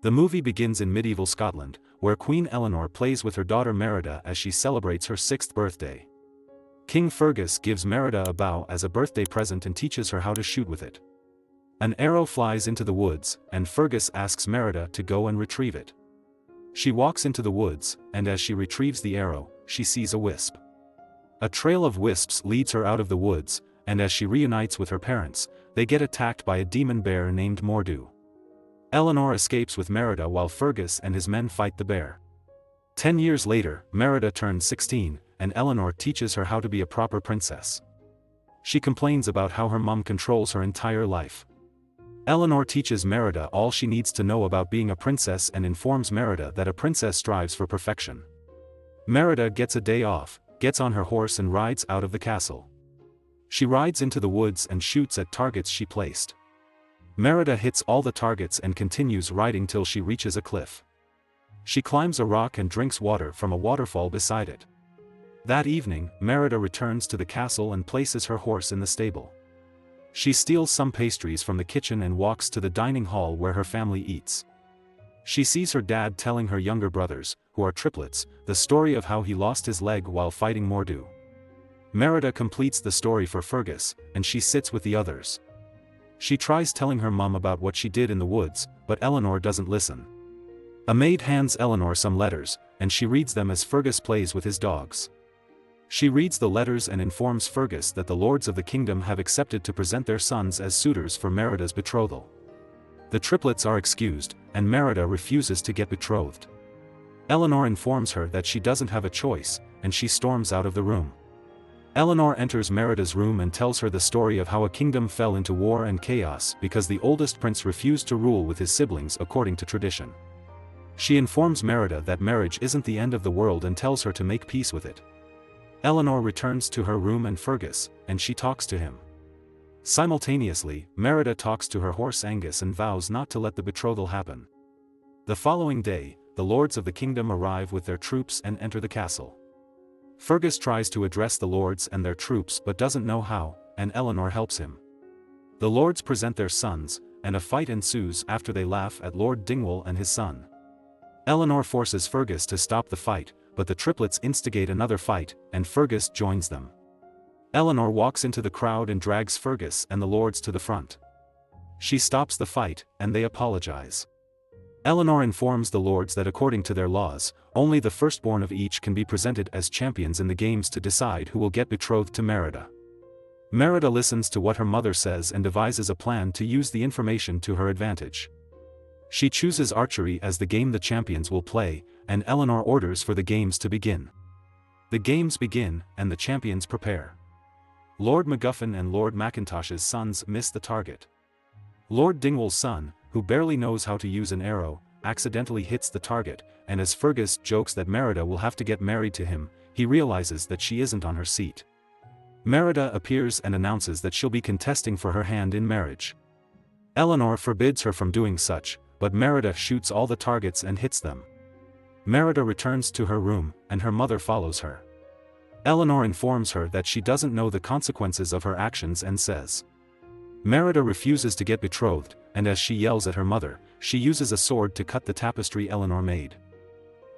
The movie begins in medieval Scotland, where Queen Eleanor plays with her daughter Merida as she celebrates her 6th birthday. King Fergus gives Merida a bow as a birthday present and teaches her how to shoot with it. An arrow flies into the woods, and Fergus asks Merida to go and retrieve it. She walks into the woods, and as she retrieves the arrow, she sees a wisp. A trail of wisps leads her out of the woods, and as she reunites with her parents, they get attacked by a demon bear named Mor'du. Eleanor escapes with Merida while Fergus and his men fight the bear. 10 years later, Merida turns 16, and Eleanor teaches her how to be a proper princess. She complains about how her mom controls her entire life. Eleanor teaches Merida all she needs to know about being a princess and informs Merida that a princess strives for perfection. Merida gets a day off, gets on her horse and rides out of the castle. She rides into the woods and shoots at targets she placed. Merida hits all the targets and continues riding till she reaches a cliff. She climbs a rock and drinks water from a waterfall beside it. That evening, Merida returns to the castle and places her horse in the stable. She steals some pastries from the kitchen and walks to the dining hall where her family eats. She sees her dad telling her younger brothers, who are triplets, the story of how he lost his leg while fighting Mor'du. Merida completes the story for Fergus, and she sits with the others. She tries telling her mum about what she did in the woods, but Eleanor doesn't listen. A maid hands Eleanor some letters, and she reads them as Fergus plays with his dogs. She reads the letters and informs Fergus that the lords of the kingdom have accepted to present their sons as suitors for Merida's betrothal. The triplets are excused, and Merida refuses to get betrothed. Eleanor informs her that she doesn't have a choice, and she storms out of the room. Eleanor enters Merida's room and tells her the story of how a kingdom fell into war and chaos because the oldest prince refused to rule with his siblings according to tradition. She informs Merida that marriage isn't the end of the world and tells her to make peace with it. Eleanor returns to her room and Fergus, and she talks to him. Simultaneously, Merida talks to her horse Angus and vows not to let the betrothal happen. The following day, the lords of the kingdom arrive with their troops and enter the castle. Fergus tries to address the lords and their troops but doesn't know how, and Eleanor helps him. The lords present their sons, and a fight ensues after they laugh at Lord Dingwall and his son. Eleanor forces Fergus to stop the fight, but the triplets instigate another fight, and Fergus joins them. Eleanor walks into the crowd and drags Fergus and the lords to the front. She stops the fight, and they apologize. Eleanor informs the lords that according to their laws, only the firstborn of each can be presented as champions in the games to decide who will get betrothed to Merida. Merida listens to what her mother says and devises a plan to use the information to her advantage. She chooses archery as the game the champions will play, and Eleanor orders for the games to begin. The games begin, and the champions prepare. Lord MacGuffin and Lord Mackintosh's sons miss the target. Lord Dingwall's son, who barely knows how to use an arrow, accidentally hits the target, and as Fergus jokes that Merida will have to get married to him, he realizes that she isn't on her seat. Merida appears and announces that she'll be contesting for her hand in marriage. Eleanor forbids her from doing such, but Merida shoots all the targets and hits them. Merida returns to her room, and her mother follows her. Eleanor informs her that she doesn't know the consequences of her actions and says. Merida refuses to get betrothed, and as she yells at her mother, she uses a sword to cut the tapestry Eleanor made.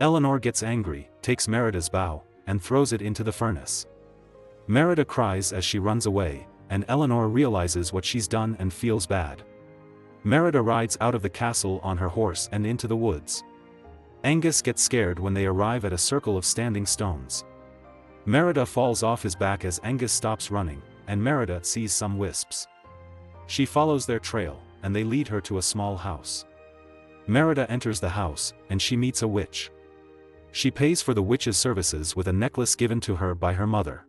Eleanor gets angry, takes Merida's bow, and throws it into the furnace. Merida cries as she runs away, and Eleanor realizes what she's done and feels bad. Merida rides out of the castle on her horse and into the woods. Angus gets scared when they arrive at a circle of standing stones. Merida falls off his back as Angus stops running, and Merida sees some wisps. She follows their trail, and they lead her to a small house. Merida enters the house, and she meets a witch. She pays for the witch's services with a necklace given to her by her mother.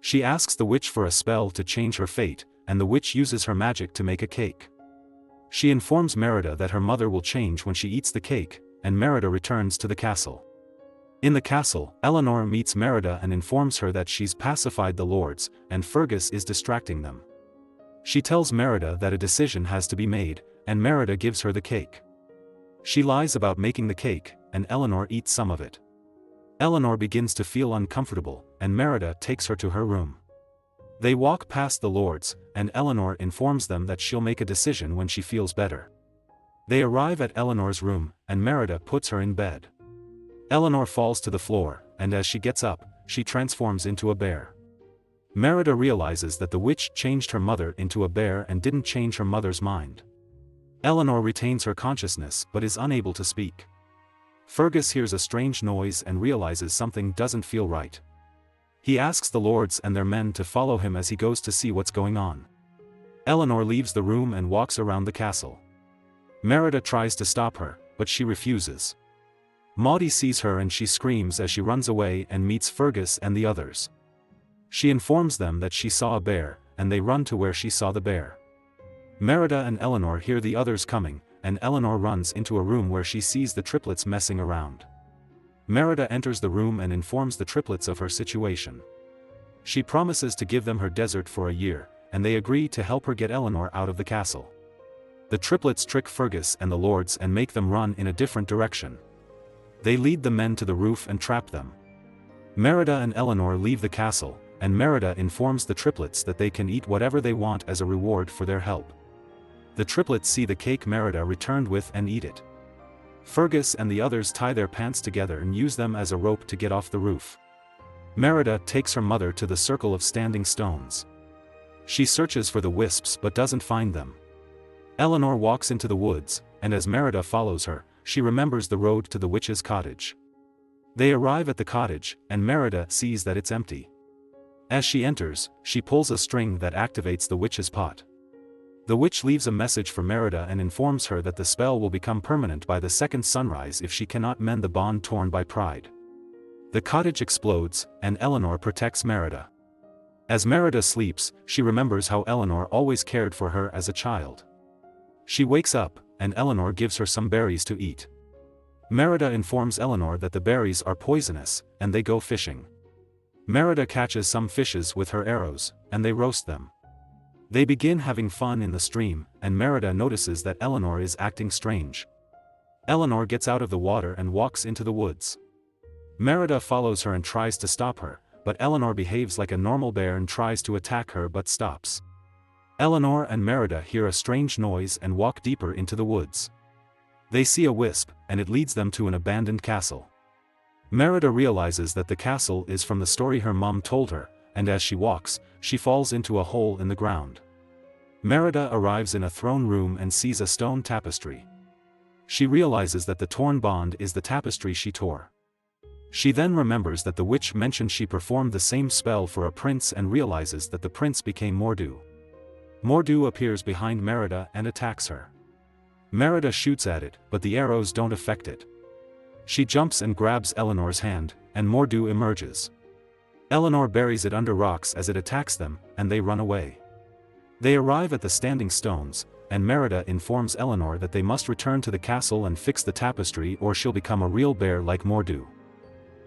She asks the witch for a spell to change her fate, and the witch uses her magic to make a cake. She informs Merida that her mother will change when she eats the cake, and Merida returns to the castle. In the castle, Eleanor meets Merida and informs her that she's pacified the lords, and Fergus is distracting them. She tells Merida that a decision has to be made, and Merida gives her the cake. She lies about making the cake, and Eleanor eats some of it. Eleanor begins to feel uncomfortable, and Merida takes her to her room. They walk past the lords, and Eleanor informs them that she'll make a decision when she feels better. They arrive at Eleanor's room, and Merida puts her in bed. Eleanor falls to the floor, and as she gets up, she transforms into a bear. Merida realizes that the witch changed her mother into a bear and didn't change her mother's mind. Eleanor retains her consciousness but is unable to speak. Fergus hears a strange noise and realizes something doesn't feel right. He asks the lords and their men to follow him as he goes to see what's going on. Eleanor leaves the room and walks around the castle. Merida tries to stop her, but she refuses. Maudie sees her and she screams as she runs away and meets Fergus and the others. She informs them that she saw a bear, and they run to where she saw the bear. Merida and Eleanor hear the others coming, and Eleanor runs into a room where she sees the triplets messing around. Merida enters the room and informs the triplets of her situation. She promises to give them her desert for a year, and they agree to help her get Eleanor out of the castle. The triplets trick Fergus and the lords and make them run in a different direction. They lead the men to the roof and trap them. Merida and Eleanor leave the castle, and Merida informs the triplets that they can eat whatever they want as a reward for their help. The triplets see the cake Merida returned with and eat it. Fergus and the others tie their pants together and use them as a rope to get off the roof. Merida takes her mother to the circle of standing stones. She searches for the wisps but doesn't find them. Eleanor walks into the woods, and as Merida follows her, she remembers the road to the witch's cottage. They arrive at the cottage, and Merida sees that it's empty. As she enters, she pulls a string that activates the witch's pot. The witch leaves a message for Merida and informs her that the spell will become permanent by the second sunrise if she cannot mend the bond torn by pride. The cottage explodes, and Eleanor protects Merida. As Merida sleeps, she remembers how Eleanor always cared for her as a child. She wakes up, and Eleanor gives her some berries to eat. Merida informs Eleanor that the berries are poisonous, and they go fishing. Merida catches some fishes with her arrows, and they roast them. They begin having fun in the stream, and Merida notices that Eleanor is acting strange. Eleanor gets out of the water and walks into the woods. Merida follows her and tries to stop her, but Eleanor behaves like a normal bear and tries to attack her but stops. Eleanor and Merida hear a strange noise and walk deeper into the woods. They see a wisp, and it leads them to an abandoned castle. Merida realizes that the castle is from the story her mom told her, and as she walks, she falls into a hole in the ground. Merida arrives in a throne room and sees a stone tapestry. She realizes that the torn bond is the tapestry she tore. She then remembers that the witch mentioned she performed the same spell for a prince and realizes that the prince became Mor'du. Mor'du appears behind Merida and attacks her. Merida shoots at it, but the arrows don't affect it. She jumps and grabs Eleanor's hand, and Mor'du emerges. Eleanor buries it under rocks as it attacks them, and they run away. They arrive at the standing stones, and Merida informs Eleanor that they must return to the castle and fix the tapestry or she'll become a real bear like Mor'du.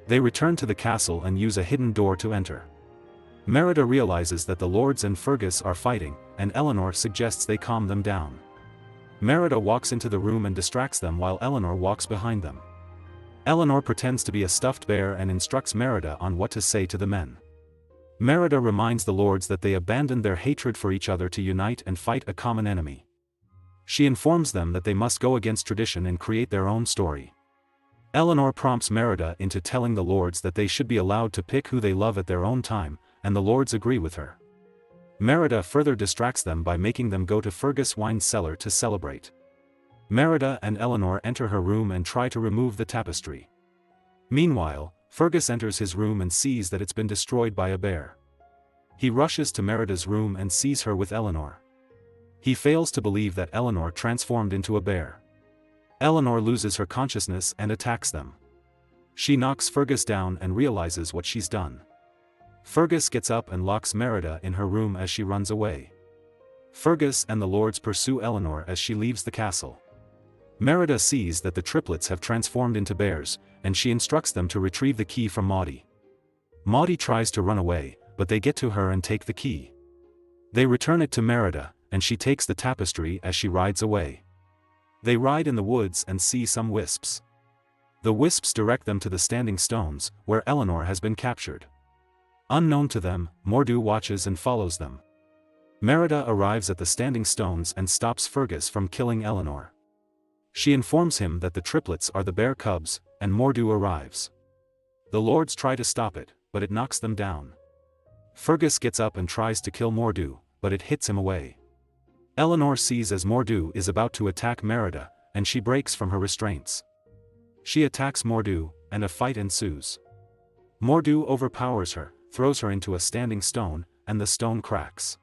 They return to the castle and use a hidden door to enter. Merida realizes that the lords and Fergus are fighting, and Eleanor suggests they calm them down. Merida walks into the room and distracts them while Eleanor walks behind them. Eleanor pretends to be a stuffed bear and instructs Merida on what to say to the men. Merida reminds the lords that they abandoned their hatred for each other to unite and fight a common enemy. She informs them that they must go against tradition and create their own story. Eleanor prompts Merida into telling the lords that they should be allowed to pick who they love at their own time, and the lords agree with her. Merida further distracts them by making them go to Fergus' wine cellar to celebrate. Merida and Eleanor enter her room and try to remove the tapestry. Meanwhile, Fergus enters his room and sees that it's been destroyed by a bear. He rushes to Merida's room and sees her with Eleanor. He fails to believe that Eleanor transformed into a bear. Eleanor loses her consciousness and attacks them. She knocks Fergus down and realizes what she's done. Fergus gets up and locks Merida in her room as she runs away. Fergus and the lords pursue Eleanor as she leaves the castle. Merida sees that the triplets have transformed into bears, and she instructs them to retrieve the key from Maudie. Maudie tries to run away, but they get to her and take the key. They return it to Merida, and she takes the tapestry as she rides away. They ride in the woods and see some wisps. The wisps direct them to the standing stones, where Eleanor has been captured. Unknown to them, Mor'du watches and follows them. Merida arrives at the standing stones and stops Fergus from killing Eleanor. She informs him that the triplets are the bear cubs, and Mor'du arrives. The lords try to stop it, but it knocks them down. Fergus gets up and tries to kill Mor'du, but it hits him away. Eleanor sees as Mor'du is about to attack Merida, and she breaks from her restraints. She attacks Mor'du, and a fight ensues. Mor'du overpowers her, throws her into a standing stone, and the stone cracks.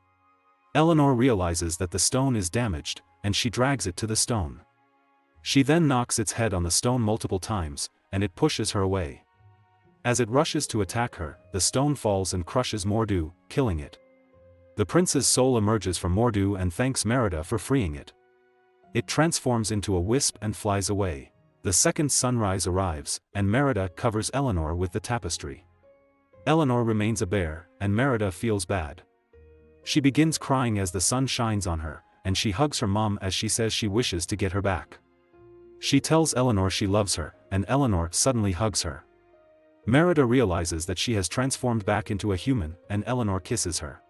Eleanor realizes that the stone is damaged, and she drags it to the stone. She then knocks its head on the stone multiple times, and it pushes her away. As it rushes to attack her, the stone falls and crushes Mor'du, killing it. The prince's soul emerges from Mor'du and thanks Merida for freeing it. It transforms into a wisp and flies away. The second sunrise arrives, and Merida covers Eleanor with the tapestry. Eleanor remains a bear, and Merida feels bad. She begins crying as the sun shines on her, and she hugs her mom as she says she wishes to get her back. She tells Eleanor she loves her, and Eleanor suddenly hugs her. Merida realizes that she has transformed back into a human, and Eleanor kisses her.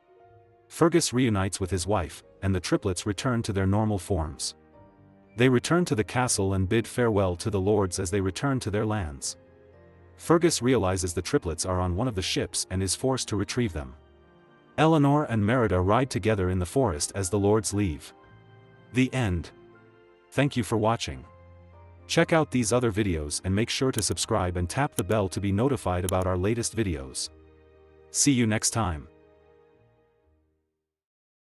Fergus reunites with his wife, and the triplets return to their normal forms. They return to the castle and bid farewell to the lords as they return to their lands. Fergus realizes the triplets are on one of the ships and is forced to retrieve them. Eleanor and Merida ride together in the forest as the lords leave. The end. Thank you for watching. Check out these other videos and make sure to subscribe and tap the bell to be notified about our latest videos. See you next time.